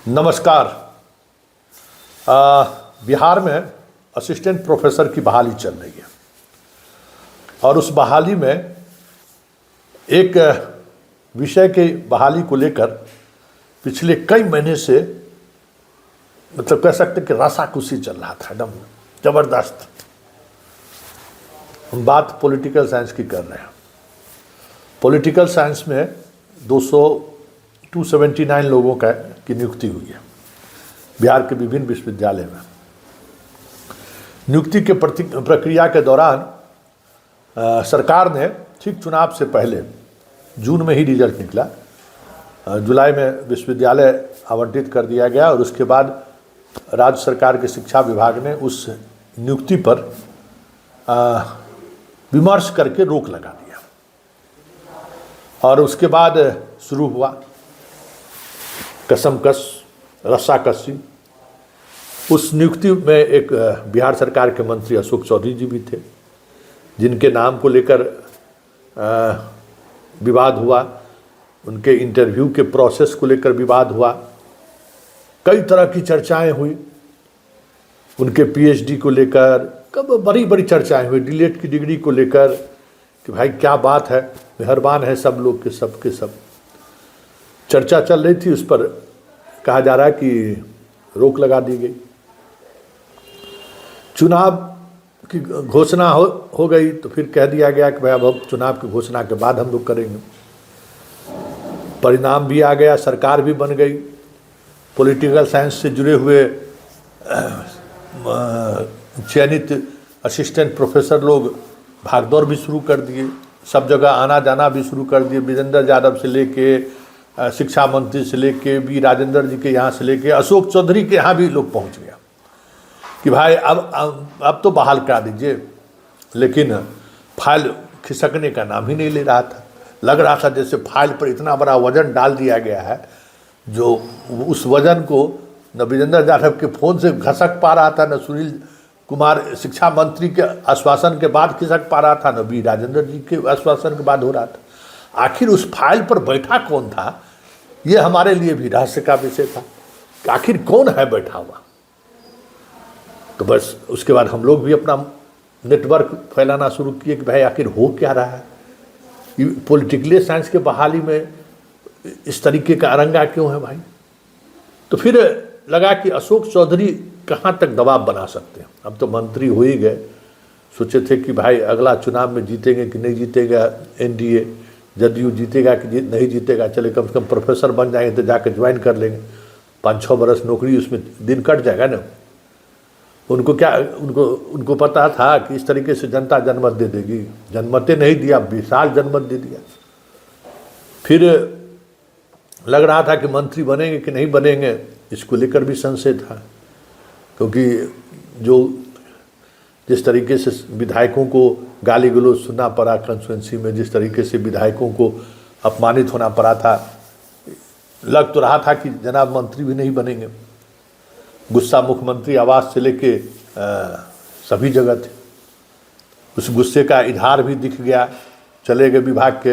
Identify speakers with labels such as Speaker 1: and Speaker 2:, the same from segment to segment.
Speaker 1: नमस्कार। बिहार में assistant professor की बहाली चल रही है और उस बहाली में एक विषय के बहाली को लेकर पिछले कई महीने से मतलब कह सकते कि रसाकुसी चल रहा था, एकदम जबरदस्त। हम बात पॉलिटिकल साइंस की कर रहे हैं। पॉलिटिकल साइंस में 279 लोगों की नियुक्ति हुई है बिहार के विभिन्न विश्वविद्यालय में। नियुक्ति के प्रक्रिया के दौरान सरकार ने ठीक चुनाव से पहले जून में ही रिजल्ट निकला, जुलाई में विश्वविद्यालय आवंटित कर दिया गया और उसके बाद राज्य सरकार के शिक्षा विभाग ने उस नियुक्ति पर विमर्श करके रोक लगा दिया और उसके बाद शुरू हुआ कसमकस रस्साकसी। उस नियुक्ति में एक बिहार सरकार के मंत्री अशोक चौधरी जी भी थे, जिनके नाम को लेकर विवाद हुआ, उनके इंटरव्यू के प्रोसेस को लेकर विवाद हुआ, कई तरह की चर्चाएं हुई, उनके पीएचडी को लेकर कब बड़ी बड़ी चर्चाएं हुई, डीएलएड की डिग्री को लेकर कि भाई क्या बात है, मेहरबान है सब लोग के सब चर्चा चल रही थी। उस पर कहा जा रहा है कि रोक लगा दी गई। चुनाव की घोषणा हो गई तो फिर कह दिया गया कि भाई अब चुनाव की घोषणा के बाद हम लोग करेंगे। परिणाम भी आ गया, सरकार भी बन गई, पॉलिटिकल साइंस से जुड़े हुए चयनित असिस्टेंट प्रोफेसर लोग भागदौड़ भी शुरू कर दिए, सब जगह आना जाना भी शुरू कर दिए। विजेंद्र यादव से लेके शिक्षा मंत्री से लेके बी राजेंद्र जी के यहाँ से लेके अशोक चौधरी के यहाँ भी लोग पहुँच गया कि भाई अब तो बहाल करा दीजिए। लेकिन फाइल खिसकने का नाम ही नहीं ले रहा था। लग रहा था जैसे फाइल पर इतना बड़ा वजन डाल दिया गया है जो उस वजन को न विजेंद्र यादव के फ़ोन से घसक पा रहा था, न सुनील कुमार शिक्षा मंत्री के आश्वासन के बाद खिसक पा रहा था, न बी राजेंद्र जी के आश्वासन के बाद हो रहा था। आखिर उस फाइल पर बैठा कौन था, ये हमारे लिए भी रहस्य का विषय था कि आखिर कौन है बैठा हुआ। तो बस उसके बाद हम लोग भी अपना नेटवर्क फैलाना शुरू किए कि भाई आखिर हो क्या रहा है, पॉलिटिकल साइंस के बहाली में इस तरीके का अरंगा क्यों है भाई। तो फिर लगा कि अशोक चौधरी कहाँ तक दबाव बना सकते हैं। अब तो मंत्री हो ही गए, सोचे थे कि भाई अगला चुनाव में जीतेंगे कि नहीं जीतेगा एनडीए, जदयू जीतेगा कि नहीं जीतेगा, चले कम से कम प्रोफेसर बन जाएंगे तो जाकर ज्वाइन कर लेंगे, 5-6 बरस नौकरी उसमें दिन कट जाएगा ना। उनको पता था कि इस तरीके से जनता जनमत दे देगी, जनमतें नहीं दिया, विशाल जनमत दे दिया। फिर लग रहा था कि मंत्री बनेंगे कि नहीं बनेंगे, इसको लेकर भी संशय था, क्योंकि जिस तरीके से विधायकों को गाली गलौज सुनना पड़ा कंस्टिट्यूंसी में, जिस तरीके से विधायकों को अपमानित होना पड़ा था, लग तो रहा था कि जनाब मंत्री भी नहीं बनेंगे। गुस्सा मुख्यमंत्री आवास से लेके सभी जगह थे। उस गुस्से का इजहार भी दिख गया। चले गए विभाग के।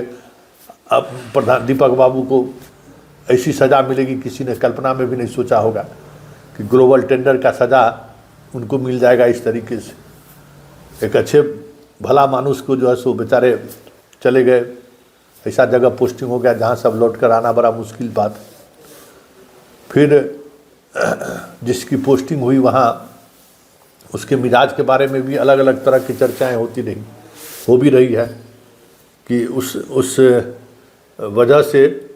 Speaker 1: अब प्रधान दीपक बाबू को ऐसी सज़ा मिलेगी, किसी ने कल्पना में भी नहीं सोचा होगा कि ग्लोबल टेंडर का सज़ा उनको मिल जाएगा इस तरीके से। एक अच्छे भला मानुष को जो है सो बेचारे चले गए, ऐसा जगह पोस्टिंग हो गया जहाँ सब लौट कर आना बड़ा मुश्किल बात। फिर जिसकी पोस्टिंग हुई वहाँ उसके मिजाज के बारे में भी अलग अलग तरह की चर्चाएं होती रही, हो भी रही है कि उस वजह से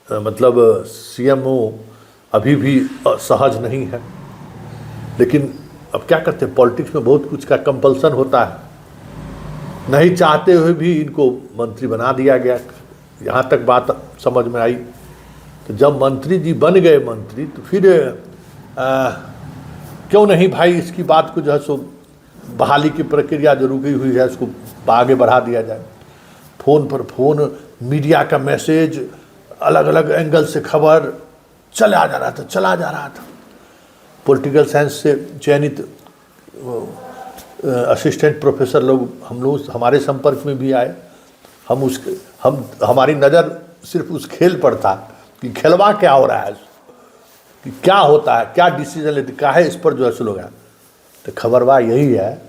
Speaker 1: मतलब सीएमओ अभी भी सहज नहीं है। लेकिन अब क्या करते हैं, पॉलिटिक्स में बहुत कुछ का कंपल्सन होता है, नहीं चाहते हुए भी इनको मंत्री बना दिया गया। यहाँ तक बात समझ में आई। तो जब मंत्री जी बन गए मंत्री, तो फिर क्यों नहीं भाई इसकी बात को जो है सो बहाली की प्रक्रिया जो रुकी हुई है उसको आगे बढ़ा दिया जाए। फ़ोन पर फ़ोन, मीडिया का मैसेज, अलग अलग एंगल से खबर चला जा रहा था। पॉलिटिकल साइंस से चयनित असिस्टेंट प्रोफेसर लोग हमारे संपर्क में भी आए। हमारी नज़र सिर्फ उस खेल पर था कि खेलवा क्या हो रहा है, कि क्या होता है, क्या डिसीजन लेते, क्या है इस पर जो है स्लोगन। तो खबरवा यही है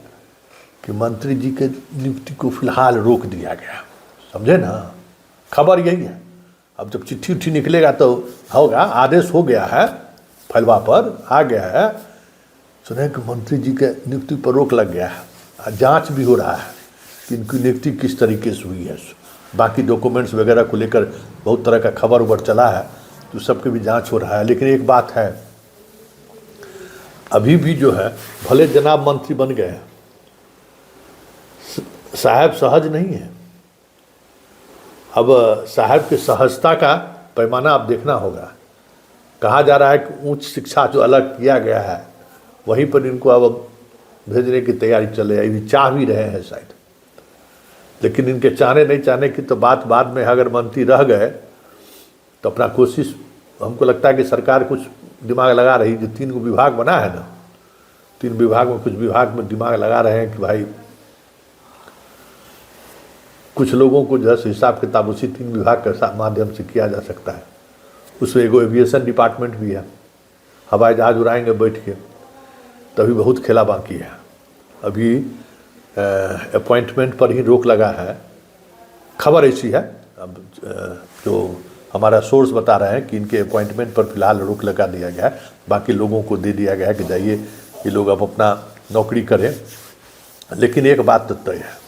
Speaker 1: कि मंत्री जी के नियुक्ति को फिलहाल रोक दिया गया, समझे ना, खबर यही है। अब जब चिट्ठी उट्ठी निकलेगा तो होगा, आदेश हो गया है, फैलवा पर आ गया है, सुने कि मंत्री जी के नियुक्ति पर रोक लग गया है। जांच भी हो रहा है कि इनकी नियुक्ति किस तरीके से हुई है, बाकी डॉक्यूमेंट्स वगैरह को लेकर बहुत तरह का खबर उबर चला है, तो सबकी भी जांच हो रहा है। लेकिन एक बात है, अभी भी जो है भले जनाब मंत्री बन गए, साहब सहज नहीं है। अब साहब के सहजता का पैमाना आप देखना होगा। कहा जा रहा है कि उच्च शिक्षा जो अलग किया गया है वहीं पर इनको अब भेजने की तैयारी चल रही है, चाह भी रहे हैं शायद। लेकिन इनके चाहने नहीं चाहने की तो बात बाद में, अगर मंत्री रह गए तो अपना कोशिश, हमको लगता है कि सरकार कुछ दिमाग लगा रही, जो 3 विभाग बना है ना, 3 विभाग में कुछ विभाग में दिमाग लगा रहे हैं कि भाई कुछ लोगों को जो है हिसाब किताब उसी 3 विभाग के माध्यम से किया जा सकता है। उसमें एगो एविएशन डिपार्टमेंट भी है, हवाई जहाज उड़ाएंगे बैठ के, तभी बहुत खेला बाकी है। अभी अपॉइंटमेंट पर ही रोक लगा है, खबर ऐसी है। अब जो हमारा सोर्स बता रहे हैं कि इनके अपॉइंटमेंट पर फिलहाल रोक लगा दिया गया है, बाकी लोगों को दे दिया गया है कि जाइए ये लोग अब अपना नौकरी करें। लेकिन एक बात तो तय है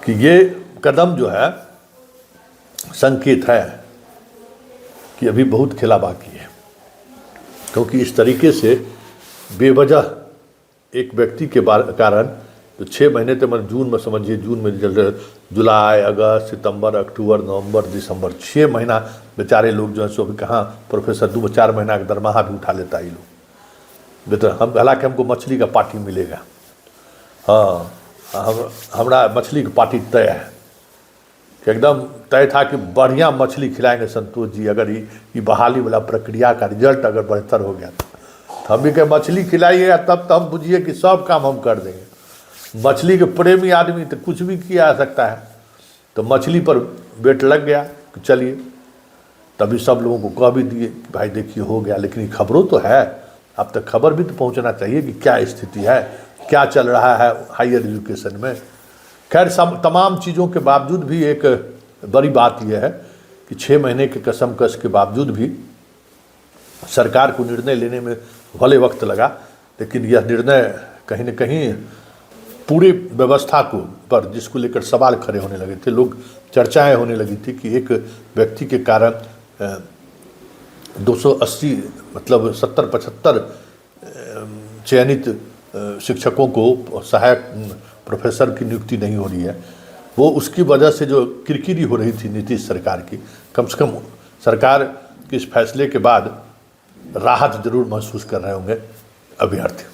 Speaker 1: कि ये कदम जो है संकेत है कि अभी बहुत खेला बाकी है, क्योंकि इस तरीके से बेवजह एक व्यक्ति के कारण तो 6 महीने तक, मतलब जून में समझिए, जून में रिजल्ट, जुलाई, अगस्त, सितंबर, अक्टूबर, नवंबर, दिसंबर, 6 महीना बेचारे लोग जो है सो अभी कहाँ प्रोफेसर 2-4 महीना का दरमाहा भी उठा लेता है ये लोग। बेहतर हम, हालांकि हमको मछली का पार्टी मिलेगा, हाँ हमारा मछली की पार्टी तय है कि एकदम तय था कि बढ़िया मछली खिलाएंगे संतोष जी, अगर ये बहाली वाला प्रक्रिया का रिजल्ट अगर बेहतर हो गया तो हम भी कहें मछली खिलाइएगा, तब तो हम बुझिए कि सब काम हम कर देंगे। मछली के प्रेमी आदमी तो कुछ भी किया जा सकता है। तो मछली पर बेट लग गया कि चलिए, तभी सब लोगों को कह भी दिए कि भाई देखिए हो गया। लेकिन खबरों तो है, अब तक खबर भी तो पहुंचना चाहिए कि क्या स्थिति है, क्या चल रहा है हायर एजुकेशन में। खैर तमाम चीज़ों के बावजूद भी एक बड़ी बात यह है कि 6 महीने के कसमकश के बावजूद भी सरकार को निर्णय लेने में भले वक्त लगा, लेकिन यह निर्णय कहीं न कहीं पूरी व्यवस्था को पर, जिसको लेकर सवाल खड़े होने लगे थे, लोग चर्चाएं होने लगी थी कि एक व्यक्ति के कारण 280 मतलब 70-75 चयनित शिक्षकों को सहायक प्रोफेसर की नियुक्ति नहीं हो रही है। वो उसकी वजह से जो किरकिरी हो रही थी नीतीश सरकार की, कम से कम सरकार के इस फैसले के बाद राहत जरूर महसूस कर रहे होंगे अभ्यर्थी।